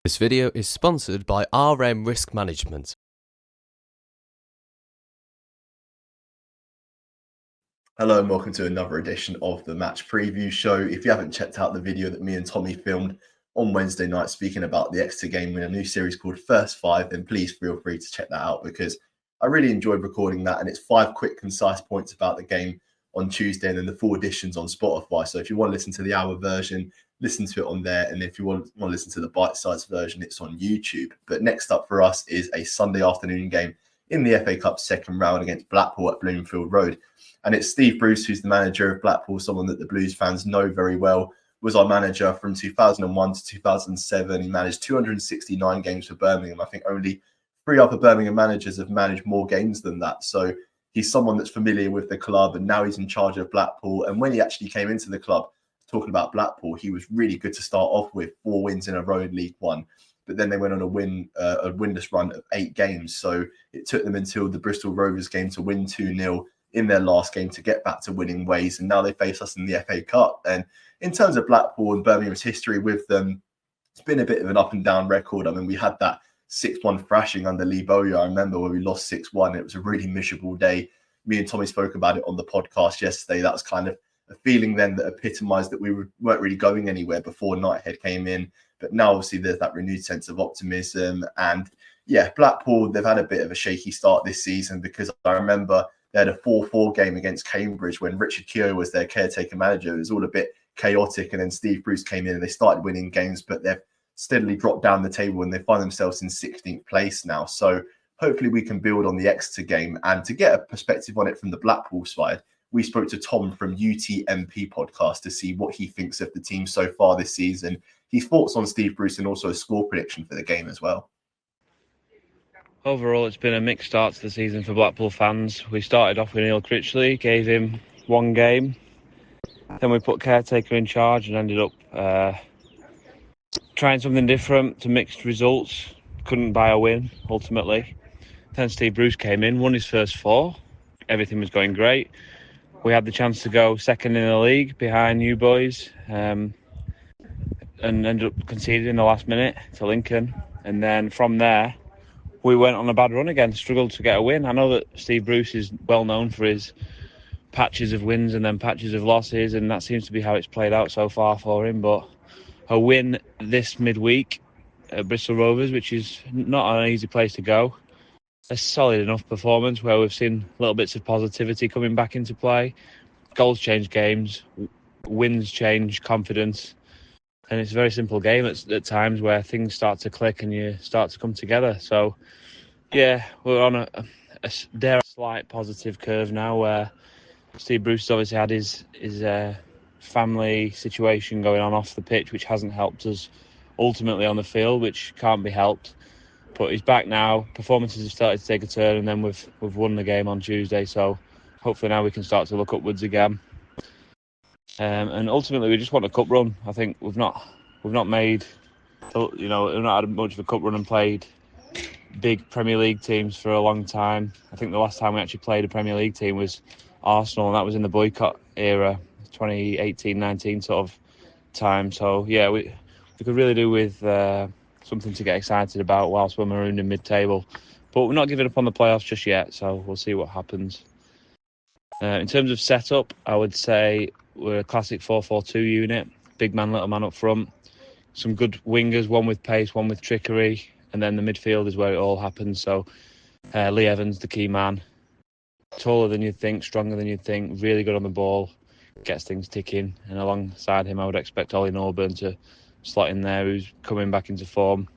This video is sponsored by RM Risk Management. Hello and welcome to another edition of the Match Preview Show. If you haven't checked out the video that me and Tommy filmed on Wednesday night speaking about the Exeter game in a new series called First Five, then please feel free to check that out because I really enjoyed recording that, and it's 5 quick, concise points about the game on Tuesday and then the full editions on Spotify. So if you want to listen to the hour version, listen to it on there. And if you want to listen to the bite-sized version, it's on YouTube. But next up for us is a Sunday afternoon game in the FA Cup second round against Blackpool at Bloomfield Road. And it's Steve Bruce, who's the manager of Blackpool, someone that the Blues fans know very well, was our manager from 2001 to 2007. He managed 269 games for Birmingham. I think only 3 other Birmingham managers have managed more games than that. So he's someone that's familiar with the club, and now he's in charge of Blackpool. And when he actually came into the club, talking about Blackpool, he was really good to start off with, 4 wins in a row in League One. But then they went on a winless run of 8 games. So it took them until the Bristol Rovers game to win 2-0 in their last game to get back to winning ways. And now they face us in the FA Cup. And in terms of Blackpool and Birmingham's history with them, it's been a bit of an up and down record. I mean, we had that 6-1 thrashing under Lee Bowyer. I remember when we lost 6-1. It was a really miserable day. Me and Tommy spoke about it on the podcast yesterday. That was kind of a feeling then that epitomised that we weren't really going anywhere before Nighthead came in. But now, obviously, there's that renewed sense of optimism. And, yeah, Blackpool, they've had a bit of a shaky start this season because I remember they had a 4-4 game against Cambridge when Richard Keogh was their caretaker manager. It was all a bit chaotic. And then Steve Bruce came in and they started winning games, but they've steadily dropped down the table and they find themselves in 16th place now. So hopefully we can build on the Exeter game. And to get a perspective on it from the Blackpool side, we spoke to Tom from UTMP podcast to see what he thinks of the team so far this season, his thoughts on Steve Bruce, and also a score prediction for the game as well. Overall, it's been a mixed start to the season for Blackpool fans. We started off with Neil Critchley, gave him 1 game. Then we put Caretaker in charge and ended up trying something different to mixed results. Couldn't buy a win, ultimately. Then Steve Bruce came in, won his first 4. Everything was going great. We had the chance to go second in the league behind you boys and ended up conceding in the last minute to Lincoln. And then from there, we went on a bad run again, struggled to get a win. I know that Steve Bruce is well known for his patches of wins and then patches of losses, and that seems to be how it's played out so far for him. But a win this midweek at Bristol Rovers, which is not an easy place to go. A solid enough performance where we've seen little bits of positivity coming back into play. Goals change games, wins change confidence. And it's a very simple game at times where things start to click and you start to come together. So, yeah, we're on a slight positive curve now where Steve Bruce has obviously had his family situation going on off the pitch, which hasn't helped us ultimately on the field, which can't be helped. But he's back now. Performances have started to take a turn, and then we've won the game on Tuesday. So hopefully now we can start to look upwards again. And ultimately, we just want a cup run. I think we've not made, we've not had much of a cup run and played big Premier League teams for a long time. I think the last time we actually played a Premier League team was Arsenal, and that was in the boycott era, 2018-19 sort of time. So yeah, we could really do with something to get excited about whilst we're marooned in mid-table. But we're not giving up on the playoffs just yet, so we'll see what happens. In terms of setup, I would say we're a classic 4-4-2 unit. Big man, little man up front. Some good wingers, one with pace, one with trickery. And then the midfield is where it all happens. So Lee Evans, the key man. Taller than you'd think, stronger than you'd think, really good on the ball. Gets things ticking. And alongside him, I would expect Ollie Norburn to slot in there, who's coming back into form.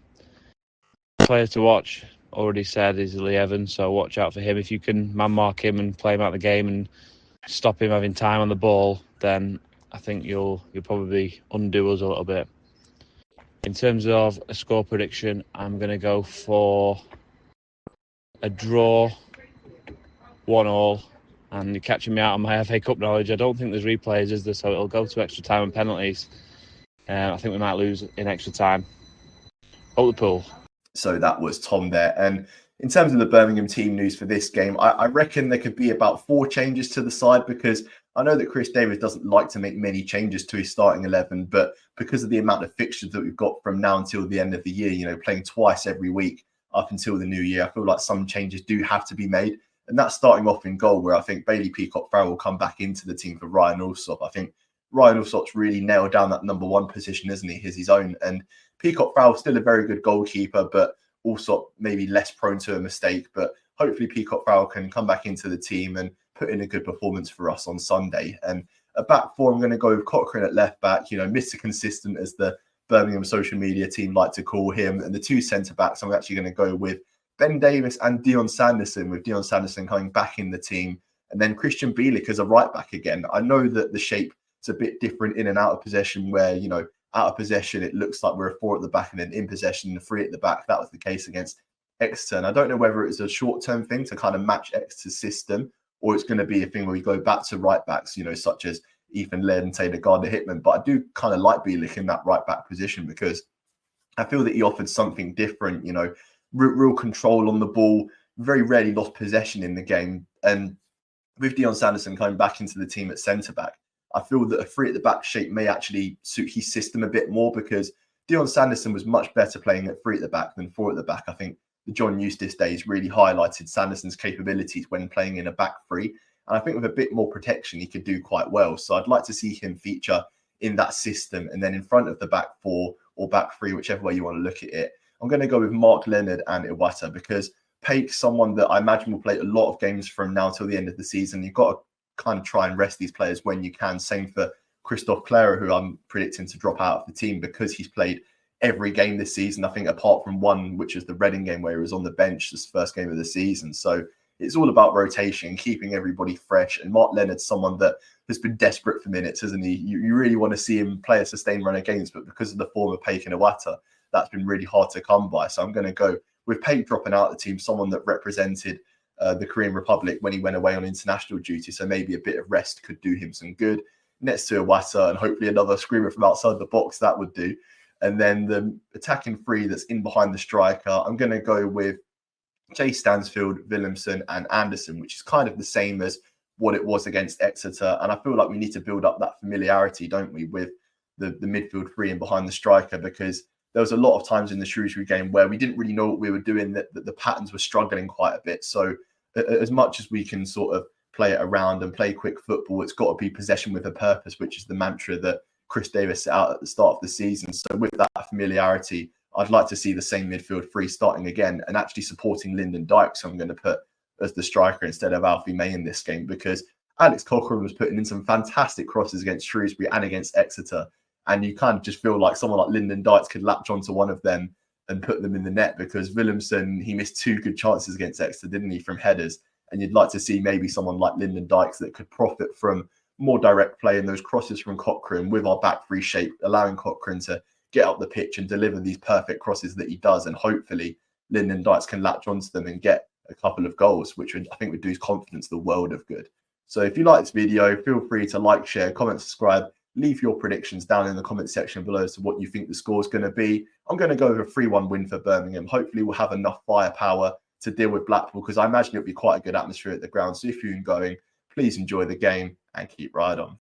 Player to watch, already said, is Lee Evans. So watch out for him. If you can man-mark him and play him out of the game and stop him having time on the ball, then I think you'll probably undo us a little bit. In terms of a score prediction, I'm going to go for a draw, 1-1. And you're catching me out on my FA Cup knowledge. I don't think there's replays, is there? So it'll go to extra time and penalties. I think we might lose in extra time. Hold the pool. So that was Tom there. And in terms of the Birmingham team news for this game, I reckon there could be about 4 changes to the side because I know that Chris Davies doesn't like to make many changes to his starting 11, but because of the amount of fixtures that we've got from now until the end of the year, you know, playing twice every week up until the new year, I feel like some changes do have to be made. And that's starting off in goal, where I think Bailey Peacock-Farrell will come back into the team for Ryan Alsop. I think Ryan Alsop's really nailed down that number one position, isn't he? He's his own. And Peacock-Farrell's still a very good goalkeeper, but Alsop maybe less prone to a mistake. But hopefully Peacock-Farrell can come back into the team and put in a good performance for us on Sunday. And a back four, I'm going to go with Cochrane at left back, you know, Mr. Consistent, as the Birmingham social media team like to call him. And the two centre backs, I'm actually going to go with Ben Davis and Dion Sanderson, with Dion Sanderson coming back in the team. And then Christian Bielik as a right back again. I know that the shape is a bit different in and out of possession, where, you know, out of possession, it looks like we're a four at the back, and then in possession, the three at the back. That was the case against Exeter. And I don't know whether it's a short-term thing to kind of match Exeter's system, or it's going to be a thing where we go back to right backs, you know, such as Ethan Laird and Taylor Gardner-Hickman. But I do kind of like Bielik in that right back position, because I feel that he offered something different, you know, real control on the ball, very rarely lost possession in the game. And with Dion Sanderson coming back into the team at centre-back, I feel that a three at the back shape may actually suit his system a bit more, because Dion Sanderson was much better playing at three at the back than four at the back. I think the John Eustace days really highlighted Sanderson's capabilities when playing in a back three. And I think with a bit more protection, he could do quite well. So I'd like to see him feature in that system. And then in front of the back four or back three, whichever way you want to look at it, I'm going to go with Mark Leonard and Iwata, because Pake's someone that I imagine will play a lot of games from now till the end of the season. You've got to kind of try and rest these players when you can. Same for Christophe Clara, who I'm predicting to drop out of the team because he's played every game this season, I think, apart from one, which is the Reading game where he was on the bench, this first game of the season. So it's all about rotation, keeping everybody fresh. And Mark Leonard's someone that has been desperate for minutes, isn't he? You really want to see him play a sustained run of games, but because of the form of Pake and Iwata, that's been really hard to come by. So I'm going to go with Pake dropping out of the team, someone that represented the Korean Republic when he went away on international duty. So maybe a bit of rest could do him some good. Next to Iwata, and hopefully another screamer from outside the box, that would do. And then the attacking three that's in behind the striker, I'm going to go with Jay Stansfield, Williamson and Anderson, which is kind of the same as what it was against Exeter. And I feel like we need to build up that familiarity, don't we, with the midfield three and behind the striker, because there was a lot of times in the Shrewsbury game where we didn't really know what we were doing, that the patterns were struggling quite a bit. So as much as we can sort of play it around and play quick football, it's got to be possession with a purpose, which is the mantra that Chris Davis set out at the start of the season. So with that familiarity, I'd like to see the same midfield three starting again and actually supporting Lyndon Dykes, so I'm going to put as the striker instead of Alfie May in this game, because Alex Cochrane was putting in some fantastic crosses against Shrewsbury and against Exeter. And you kind of just feel like someone like Lyndon Dykes could latch onto one of them and put them in the net, because Williamson, he missed two good chances against Exeter, didn't he, from headers? And you'd like to see maybe someone like Lyndon Dykes that could profit from more direct play and those crosses from Cochrane with our back three shape, allowing Cochrane to get up the pitch and deliver these perfect crosses that he does. And hopefully Lyndon Dykes can latch onto them and get a couple of goals, which I think would do his confidence the world of good. So if you like this video, feel free to like, share, comment, subscribe. Leave your predictions down in the comment section below as to what you think the score is going to be. I'm going to go with a 3-1 win for Birmingham. Hopefully we'll have enough firepower to deal with Blackpool, because I imagine it'll be quite a good atmosphere at the ground. So if you're going, please enjoy the game and keep right on.